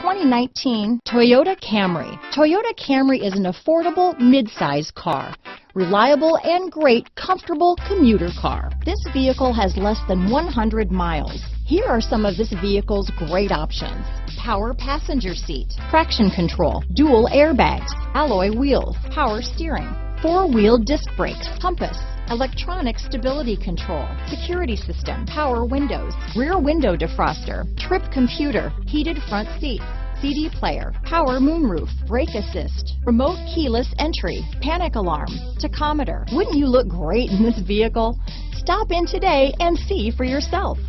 2019 Toyota Camry. Toyota Camry is an affordable mid-size car. Reliable and great comfortable commuter car. This vehicle has less than 100 miles. Here are some of this vehicle's great options: power passenger seat, traction control, dual airbags, alloy wheels, power steering, four-wheel disc brakes, compass, electronic stability control, security system, power windows, rear window defroster, trip computer, heated front seats, CD player, power moonroof, brake assist, remote keyless entry, panic alarm, tachometer. Wouldn't you look great in this vehicle? Stop in today and see for yourself.